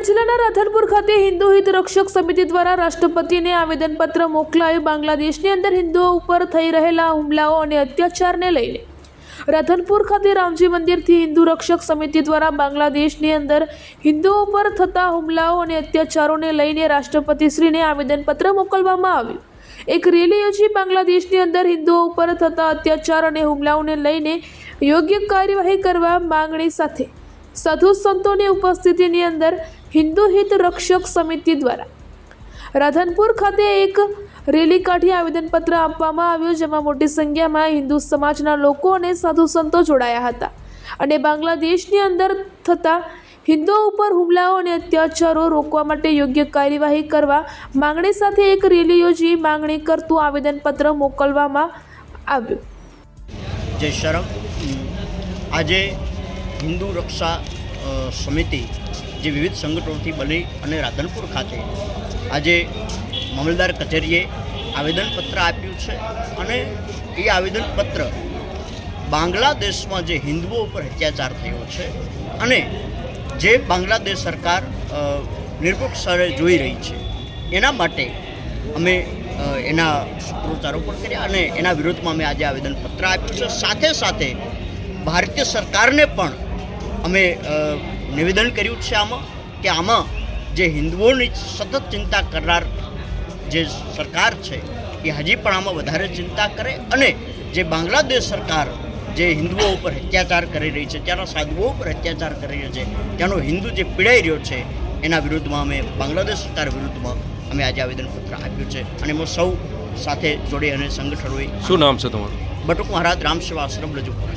જિલ્લાના રાધનપુર ખાતે હિન્દુ હિત રક્ષક સમિતિ દ્વારા રાષ્ટ્રપતિને આવેદનપત્ર મોકલાયું. બાંગ્લાદેશની અંદર હિન્દુઓ ઉપર થઈ રહેલા હુમલાઓ અને અત્યાચારને લઈને રાધનપુર ખાતે રામજી મંદિરથી હિન્દુ રક્ષક સમિતિ દ્વારા બાંગ્લાદેશની અંદર હિન્દુઓ ઉપર થતા હુમલાઓ અને અત્યાચારોને લઈને રાષ્ટ્રપતિશ્રીને આવેદનપત્ર મોકલવામાં આવ્યું. એક રેલી યોજી બાંગ્લાદેશની અંદર હિન્દુઓ ઉપર થતા અત્યાચાર અને હુમલાઓને લઈને યોગ્ય કાર્યવાહી કરવા માંગણી સાથે સાધુ સંતોની ઉપસ્થિતિની અંદર હિન્દુ હિત રક્ષક સમિતિ દ્વારા રાધનપુર ખાતે એક રેલી કાઢી આવેદનપત્ર આપવામાં આવ્યું, જેમાં મોટી સંખ્યામાં હિન્દુ સમાજના લોકો અને સાધુ સંતો જોડાયા હતા અને બાંગ્લાદેશની અંદર થતા હિન્દુઓ ઉપર હુમલાઓ અને અત્યાચારો રોકવા માટે યોગ્ય કાર્યવાહી કરવા માંગણી સાથે એક રેલી યોજી માંગણી કરતું આવેદનપત્ર મોકલવામાં આવ્યું. જય શરમ. આજે હિન્દુ રક્ષા સમિતિ જે વિવિધ સંગઠનોથી બની અને રાધનપુર ખાતે આજે મામલતદાર કચેરીએ આવેદનપત્ર આપ્યું છે અને એ આવેદનપત્ર બાંગ્લાદેશમાં જે હિન્દુઓ ઉપર અત્યાચાર થયો છે અને જે બાંગ્લાદેશ સરકાર નિરપેક્ષરે જોઈ રહી છે એના માટે અમે એના સૂત્રોચ્ચારો પણ કર્યા અને એના વિરોધમાં અમે આજે આવેદનપત્ર આપ્યું છે. સાથે સાથે ભારતીય સરકારને પણ અમે નિવેદન કર્યું છે કે આમાં જે હિન્દુઓની સતત ચિંતા કરનાર જે સરકાર છે એ હજી પણ આમાં વધારે ચિંતા કરે અને જે બાંગ્લાદેશ સરકાર જે હિન્દુઓ ઉપર અત્યાચાર કરી રહી છે, ત્યાંના સાધુઓ ઉપર અત્યાચાર કરી રહ્યો છે, ત્યાંનો હિન્દુ જે પીડાઈ રહ્યો છે એના વિરુદ્ધમાં અમે બાંગ્લાદેશ સરકાર વિરુદ્ધમાં અમે આજે આવેદનપત્ર આપ્યું છે અને એમાં સૌ સાથે જોડે અને સંગઠનોએ. શું નામ છે તમારું? બટુક મહારાજ રામ સેવા આશ્રમ રજૂ કરે.